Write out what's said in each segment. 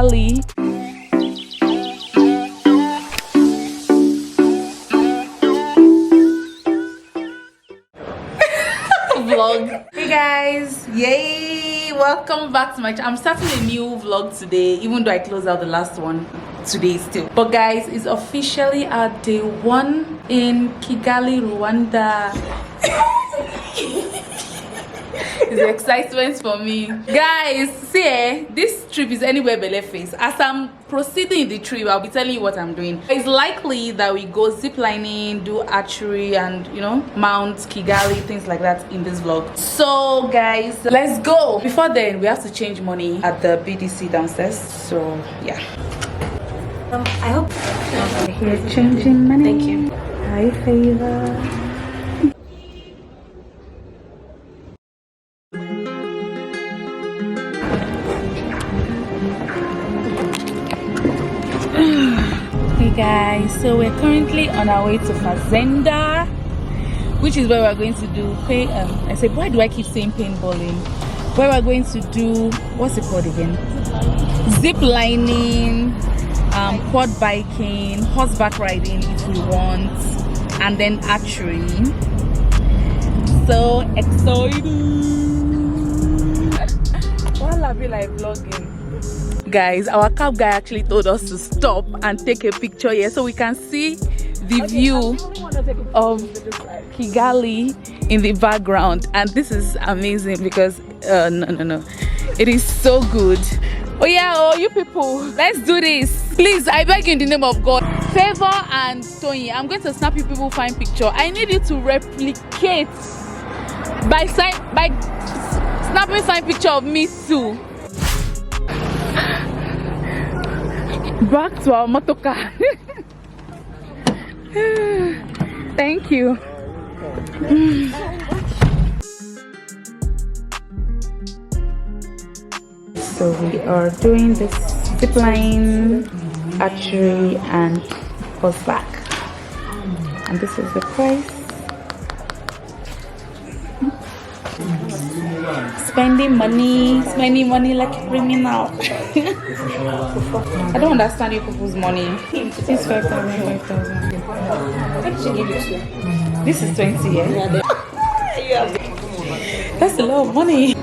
Kigali. Vlog. Hey guys, yay, welcome back to my channel. I'm starting a new vlog today, even though I closed out the last one today still. But guys, it's officially our day 1 in Kigali, Rwanda. It's excitement for me, guys. See, this trip is anywhere belle face. As I'm proceeding in the trip, I'll be telling you what I'm doing. It's likely that we go ziplining, do archery, and Mount Kigali, things like that in this vlog. So guys, let's go. Before then, we have to change money at the BDC downstairs. So yeah, I hope we're changing money. Thank you. Hi, Favor. Hey guys, so we're currently on our way to Fazenda, which is where we're going to do I said, why do I keep saying paintballing? Where we're going to do, what's it called again? Ziplining, quad biking, horseback riding if we want, and then archery. So excited! While I be like vlogging. Guys, our cab guy actually told us to stop and take a picture here so we can see the view of Kigali in the background, and this is amazing because no, it is so good. Oh yeah, oh you people, let's do this, please. I beg you in the name of God. Favor and Tony, I'm going to snap you people fine picture. I need you to replicate by snapping fine picture of me too. Back to our motor car. Thank you. So we are doing this zipline, archery, and horseback, and this is the price. Spending money like a criminal. I don't understand you people's money. It's 5,000. What did she give you to? This is 20, yeah? That's a lot of money.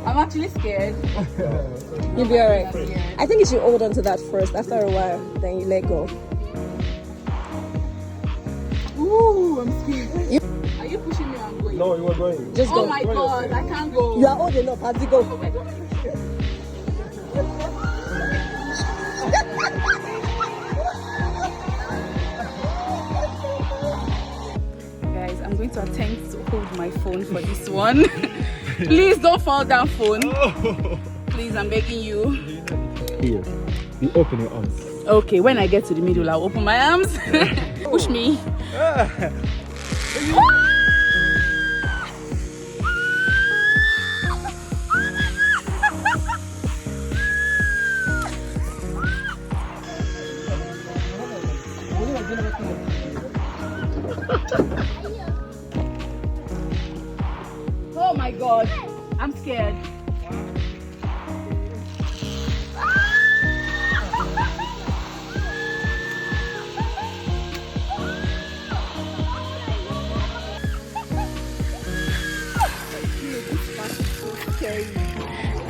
I'm actually scared. You'll be alright. I think you should hold on to that first. After a while, then you let go. Ooh, I'm scared. Are you pushing me? I'm going. No, you are going. Just go. Oh my God, I can't go. You are old enough. Have to go. Guys, I'm going to attempt to hold my phone for this one. Please don't fall down, phone. Please, I'm begging you. Here, you open your arms. Okay, when I get to the middle, I'll open my arms. Push me. Oh my God, I'm scared.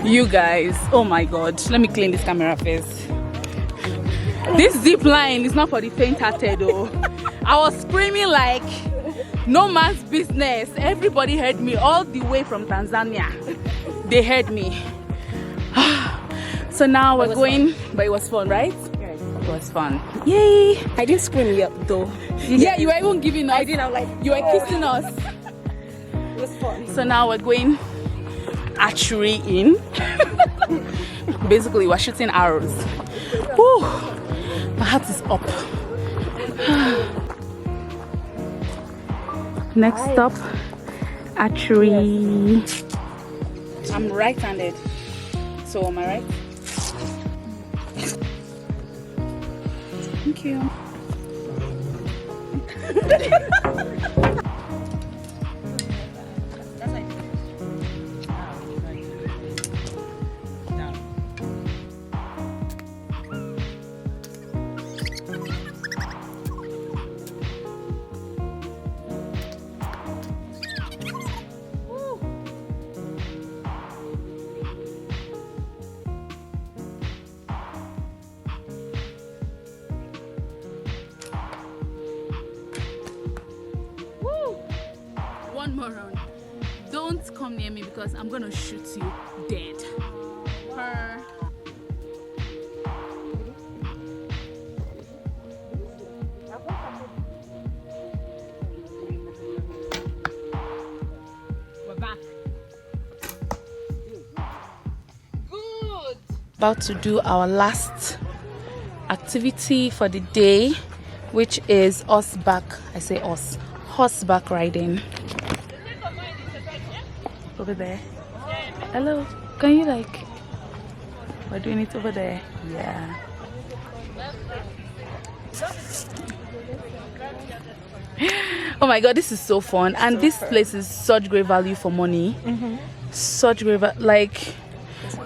You guys, oh my God, let me clean this camera first. This zip line is not for the faint-hearted though. I was screaming like no man's business. Everybody heard me all the way from Tanzania. They heard me. So now we're going, but it was fun, right? It was fun. Yay! I didn't scream yet though. Yeah, you were even giving us. I did. I'm like, you were kissing us. It was fun. So now we're going archery in. Basically, we're shooting arrows. Whew, my heart is up. Next stop, Archery. Yes. I'm right-handed, so am I right? Thank you. One more round. Don't come near me because I'm gonna shoot you dead. We're back. Good. About to do our last activity for the day, which is horseback. I say us. Horseback riding. Over there. Hello. Can you like? We're doing it over there. Yeah. Oh my god, this is so fun, and this place is such great value for money. Such great like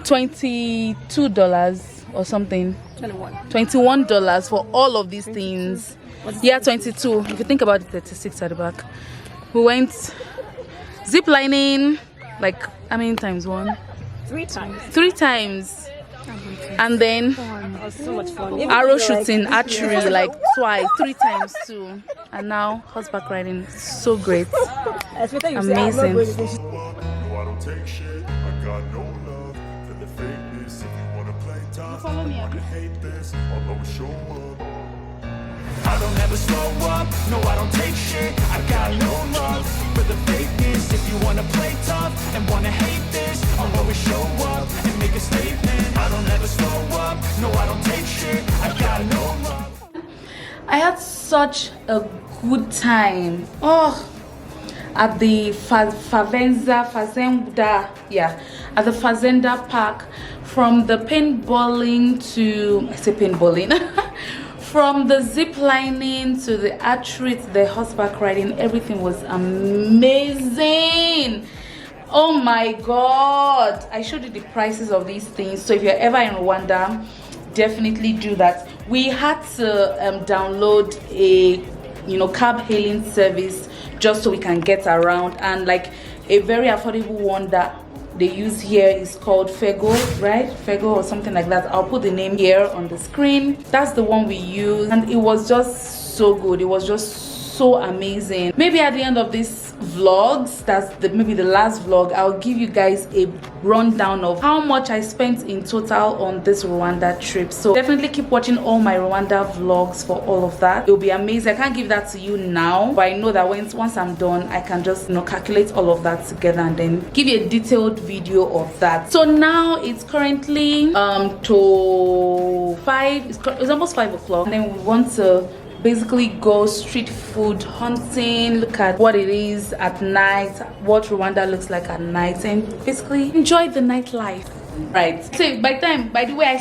$22 or something. $21 for all of these things. Yeah, 22. If you think about it, 36 at the back. We went ziplining, like how many times? Three times. And then So much fun. arrow shooting, archery, like twice, 3 times too. And now horseback riding, so great. Amazing. Follow me. I don't ever slow up, no I don't take shit. I got no love for the fakeness. If you wanna play tough and wanna hate this, I'll always show up and make a statement. I don't ever slow up, no I don't take shit. I got no love. I had such a good time. At the Fazenda, yeah, at the Fazenda Park. From the paintballing to, I say paintballing, from the zip lining to the archery to the horseback riding, everything was amazing. Oh my god, I showed you the prices of these things, so if you're ever in Rwanda, definitely do that. We had to download a cab hailing service just so we can get around, and like a very affordable one that they use here is called Fego, right? Fego or something like that. I'll put the name here on the screen. That's the one we use, and it was just so good. It was just so amazing. Maybe at the end of this vlogs, that's maybe the last vlog, I'll give you guys a rundown of how much I spent in total on this Rwanda trip. So definitely keep watching all my Rwanda vlogs for all of that. It'll be amazing. I can't give that to you now, but I know that once I'm done, I can just calculate all of that together and then give you a detailed video of that. So now it's currently to 5. It's almost 5 o'clock, and then we want to basically go street food hunting, look at what it is at night, what Rwanda looks like at night, and basically enjoy the nightlife. Right. So by the way, I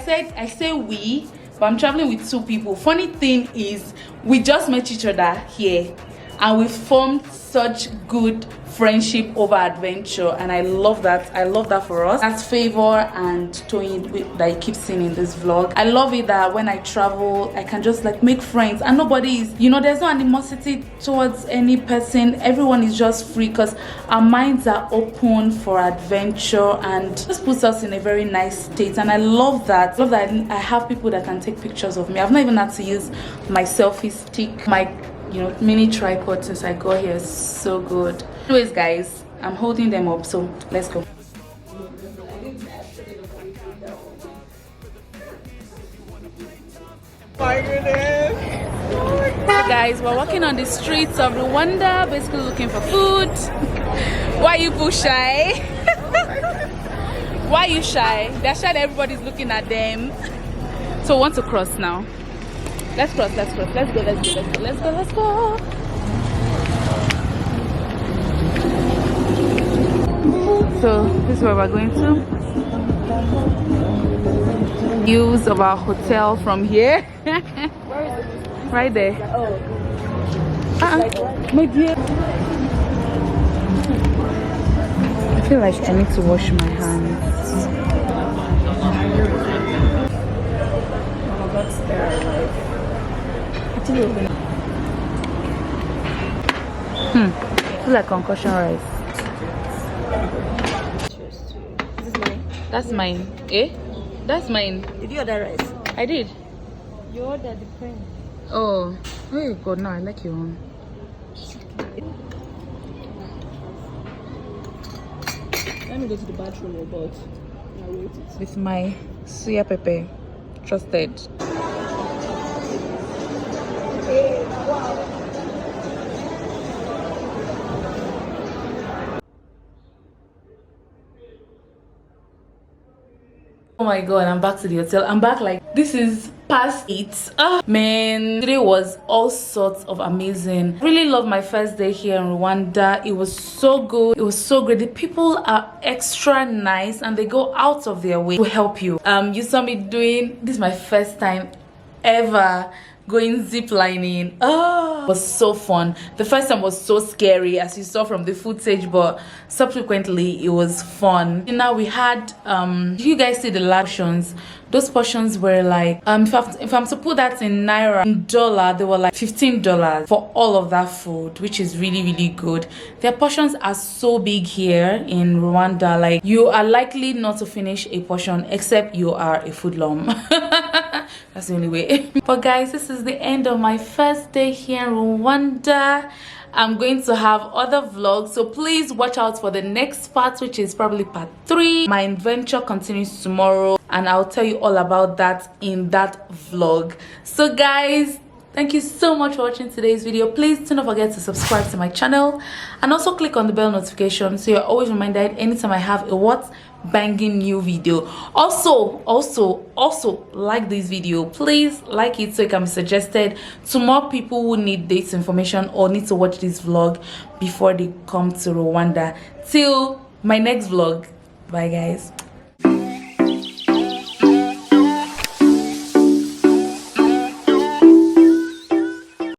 say we, but I'm traveling with 2 people. Funny thing is, we just met each other here, and we formed such good friendship over adventure, and I love that. I love that for us. That's Favor and Toyin that you keep seeing in this vlog. I love it that when I travel, I can just like make friends, and nobody is, there's no animosity towards any person. Everyone is just free because our minds are open for adventure, and just puts us in a very nice state. And I love that. I love that I have people that can take pictures of me. I've not even had to use my selfie stick, my mini tripod since I got here. So good. Anyways guys, I'm holding them up, so let's go. My goodness. Hey guys, we're walking on the streets of Rwanda, basically looking for food. Why you boo shy? Why you shy? They're shy that everybody's looking at them. So we want to cross now. Let's cross. Let's go. So this is where we're going to. Views of our hotel from here. Where is it? Right there. Oh. My dear. I feel like I need to wash my hands. That's there. Actually, we're gonna. I feel like concussion rice. This is mine. That's mine. Eh? That's mine. Did you order rice? I did. You ordered the cream. Oh. Oh God, no, I like your own. Let me go to the bathroom, but I'll wait it. With my suya pepper. Trusted. Oh my God, I'm back to the hotel. I'm back like this is past 8. Man, today was all sorts of amazing. Really love my first day here in Rwanda. It was so good. It was so great. The people are extra nice and they go out of their way to help you. You saw me doing this is my first time ever going ziplining. It was so fun. The first time was so scary as you saw from the footage, but subsequently it was fun. And now we had you guys see the portions. Those portions were like if I'm to put that in naira, in dollar, they were like $15 for all of that food, which is really good. Their portions are so big here in Rwanda, like you are likely not to finish a portion except you are a foodlum. That's the only way. But guys, this is the end of my first day here in Rwanda. I'm going to have other vlogs, so please watch out for the next part, which is probably part 3. My adventure continues tomorrow and I'll tell you all about that in that vlog. So guys, thank you so much for watching today's video. Please do not forget to subscribe to my channel and also click on the bell notification so you're always reminded anytime I have a banging new video. Also like this video. Please like it so it can be suggested to more people who need this information or need to watch this vlog before they come to Rwanda. Till my next vlog, bye guys.